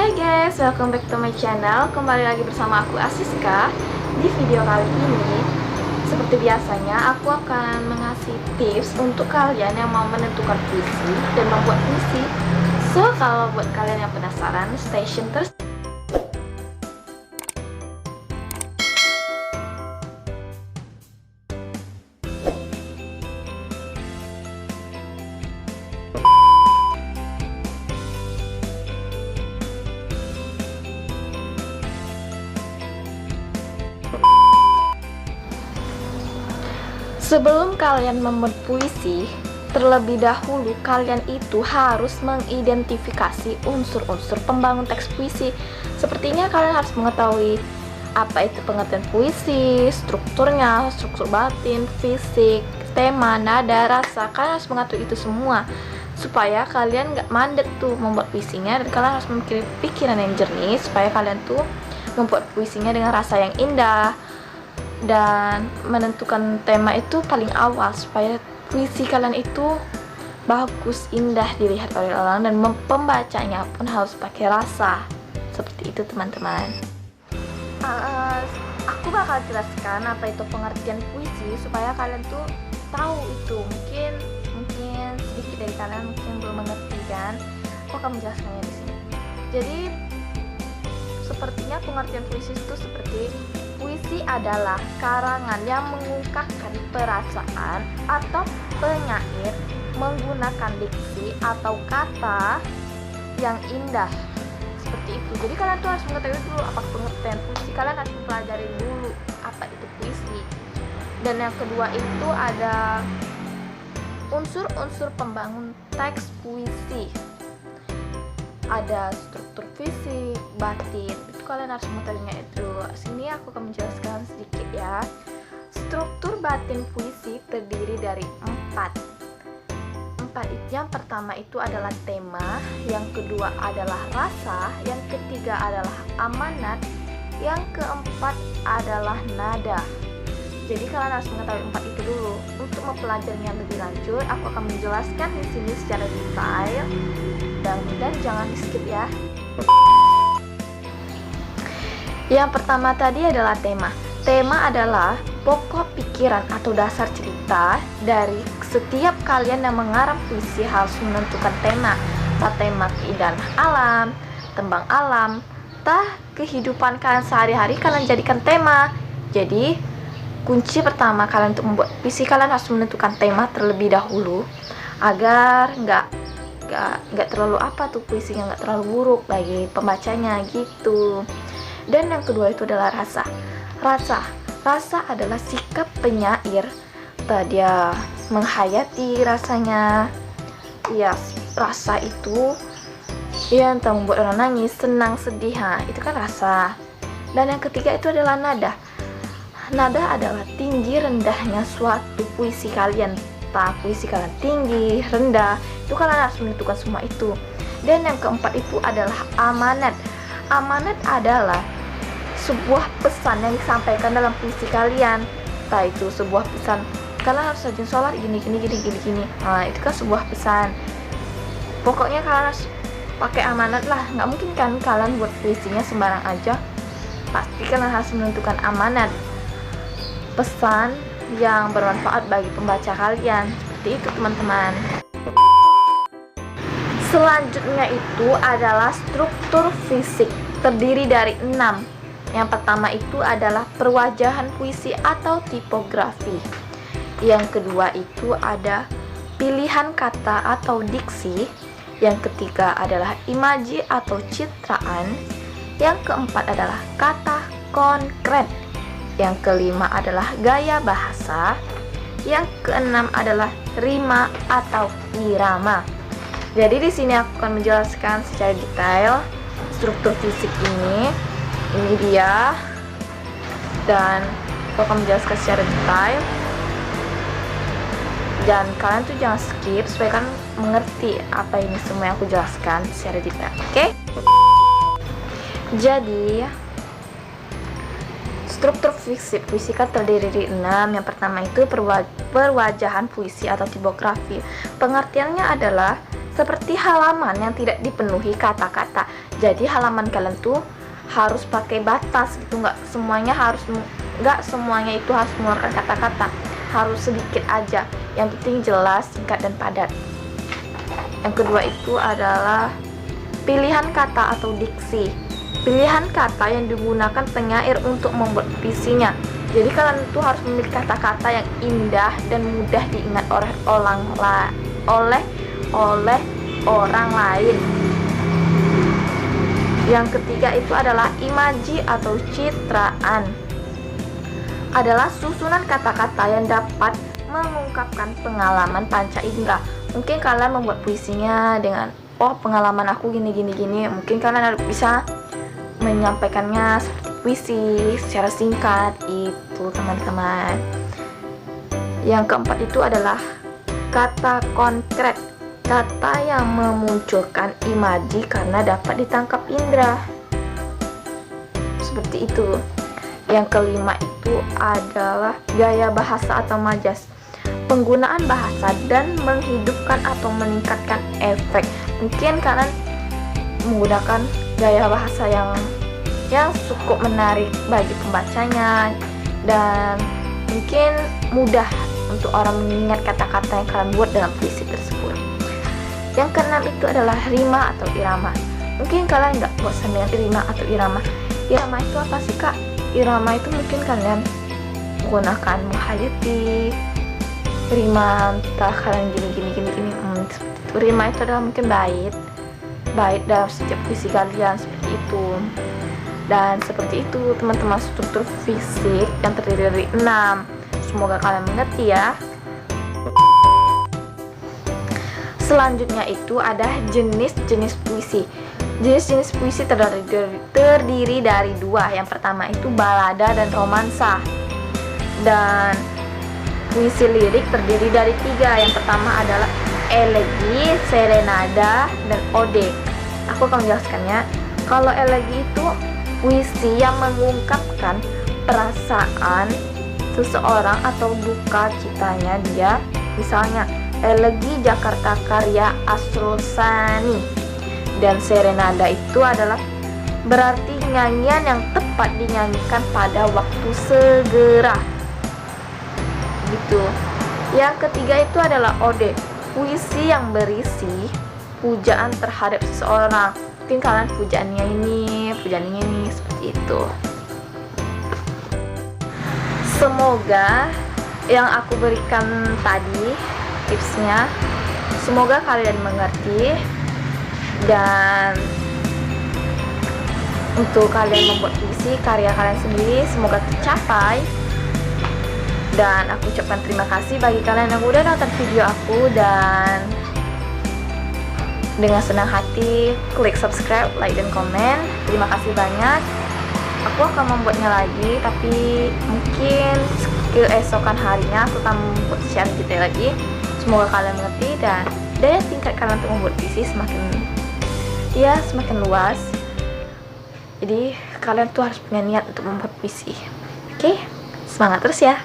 Hai guys, welcome back to my channel. Kembali lagi bersama aku Asiska. Di video kali ini, seperti biasanya, aku akan mengasih tips untuk kalian yang mau menentukan puisi dan membuat puisi. So, kalau buat kalian yang penasaran, stay tune terus. Sebelum kalian membuat puisi, terlebih dahulu kalian itu harus mengidentifikasi unsur-unsur pembangun teks puisi. Sepertinya kalian harus mengetahui apa itu pengertian puisi, strukturnya, struktur batin, fisik, tema, nada, rasa. Kalian harus mengetahui itu semua supaya kalian nggak mandek tuh membuat puisinya, dan kalian harus memiliki pikiran yang jernih supaya kalian tuh membuat puisinya dengan rasa yang indah. Dan menentukan tema itu paling awal supaya puisi kalian itu bagus, indah dilihat oleh orang, dan pembacanya pun harus pakai rasa. Seperti itu teman-teman. Aku bakal jelaskan apa itu pengertian puisi supaya kalian tuh tahu itu. Mungkin sedikit dari kalian mungkin belum mengerti kan. Aku akan menjelaskannya di sini. Jadi sepertinya pengertian puisi itu seperti: puisi adalah karangan yang mengungkapkan perasaan atau penyair menggunakan diksi atau kata yang indah. Seperti itu. Jadi kalian tuh harus mengetahui dulu apa pengertian puisi. Kalian harus mempelajari dulu apa itu puisi. Dan yang kedua itu ada unsur-unsur pembangun teks puisi. Ada struktur fisik, batin. Itu kalian harus mengetahuinya itu. Sini aku akan menjelaskan sedikit ya. Struktur batin puisi terdiri dari empat itu. Yang pertama itu adalah tema, yang kedua adalah rasa, yang ketiga adalah amanat, yang keempat adalah nada. Jadi kalian harus mengetahui empat itu dulu. Untuk mempelajarinya lebih lanjut, aku akan menjelaskan di sini secara detail, dan jangan di skip ya. Yang pertama tadi adalah tema. Tema adalah pokok pikiran atau dasar cerita dari setiap kalian yang mengarang puisi harus menentukan tema. Tema keindahan alam, tembang alam, kehidupan kalian sehari-hari kalian jadikan tema. Jadi kunci pertama kalian untuk membuat puisi, kalian harus menentukan tema terlebih dahulu agar nggak terlalu puisinya nggak terlalu buruk bagi pembacanya gitu. Dan yang kedua itu adalah rasa. Rasa adalah sikap penyair. Dia menghayati rasanya. Ya, rasa itu ya entah membuat orang nangis, senang, sedih. Itu kan rasa. Dan yang ketiga itu adalah nada. Nada adalah tinggi rendahnya suatu puisi kalian. Puisi kalian tinggi, rendah, itu kalian harus menentukan semua itu. Dan yang keempat itu adalah amanat. Amanat adalah sebuah pesan yang disampaikan dalam puisi kalian. Itu sebuah pesan, kalian harus rajin sholat gini. Itu kan sebuah pesan. Pokoknya kalian harus pakai amanat lah. Nggak mungkin kan kalian buat puisinya sembarang aja. Pasti kalian harus menentukan amanat, pesan yang bermanfaat bagi pembaca kalian. Seperti itu teman-teman. Selanjutnya itu adalah struktur fisik, terdiri dari 6. Yang pertama itu adalah perwajahan puisi atau tipografi. Yang kedua itu ada pilihan kata atau diksi. Yang ketiga adalah imaji atau citraan. Yang keempat adalah kata konkret. Yang kelima adalah gaya bahasa. Yang keenam adalah rima atau irama. Jadi di sini aku akan menjelaskan secara detail struktur fisik ini. Ini dia. Dan aku akan menjelaskan secara detail. Dan kalian tuh jangan skip supaya kalian mengerti apa ini semua yang aku jelaskan secara detail. Oke? Jadi struktur puisi kan terdiri dari 6. Yang pertama itu perwajahan puisi atau tipografi. Pengertiannya adalah seperti halaman yang tidak dipenuhi kata-kata. Jadi halaman kalian tuh harus pakai batas gitu, nggak semuanya itu harus mengeluarkan kata-kata, harus sedikit aja, yang penting jelas, singkat dan padat. Yang kedua itu adalah pilihan kata atau diksi. Pilihan kata yang digunakan penyair untuk membuat puisinya. Jadi kalian tuh harus memilih kata-kata yang indah dan mudah diingat oleh orang lain. Yang ketiga itu adalah imaji atau citraan. Adalah susunan kata-kata yang dapat mengungkapkan pengalaman panca indera. Mungkin kalian membuat puisinya dengan pengalaman aku gini. Mungkin kalian bisa menyampaikannya seperti puisi secara singkat itu, teman-teman. Yang keempat itu adalah kata konkret. Kata yang memunculkan imaji karena dapat ditangkap indera. Seperti itu. Yang kelima itu adalah gaya bahasa atau majas. Penggunaan bahasa dan menghidupkan atau meningkatkan efek. Mungkin kalian menggunakan gaya bahasa yang cukup menarik bagi pembacanya, dan mungkin mudah untuk orang mengingat kata-kata yang kalian buat dalam puisi tersebut. Yang keenam itu adalah rima atau irama. Mungkin kalian nggak bosan dengan rima atau irama. Irama itu apa sih, Kak? Irama itu mungkin kalian menggunakan menghayati rima, entah kalian gini. Seperti itu. Rima itu adalah mungkin bait dalam setiap puisi kalian, seperti itu. Dan seperti itu, teman-teman, struktur fisik yang terdiri dari 6. Semoga kalian mengerti ya. Selanjutnya itu ada jenis-jenis puisi. Jenis-jenis puisi terdiri dari 2. Yang pertama itu balada dan romansa. Dan puisi lirik terdiri dari 3. Yang pertama adalah elegi, serenada, dan ode. Aku akan menjelaskannya. Kalau elegi itu puisi yang mengungkapkan perasaan seseorang atau duka citanya dia. Misalnya elegi Jakarta karya Asrul Sani. Dan serenada itu adalah berarti nyanyian yang tepat dinyanyikan pada waktu segera gitu. Yang ketiga itu adalah ode, puisi yang berisi pujaan terhadap seseorang. Mungkin kalian pujaannya ini seperti itu. Semoga yang aku berikan tadi tipsnya, semoga kalian mengerti, dan untuk kalian membuat puisi karya kalian sendiri semoga tercapai. Dan aku ucapkan terima kasih bagi kalian yang udah nonton video aku, dan dengan senang hati klik subscribe, like, dan komen. Terima kasih banyak. Aku akan membuatnya lagi, tapi mungkin keesokan harinya aku akan membuat share detail lagi. Semoga kalian mengerti, dan daya tingkat kalian untuk membuat puisi semakin luas. Jadi kalian tuh harus punya niat untuk membuat puisi. Oke? Semangat terus ya.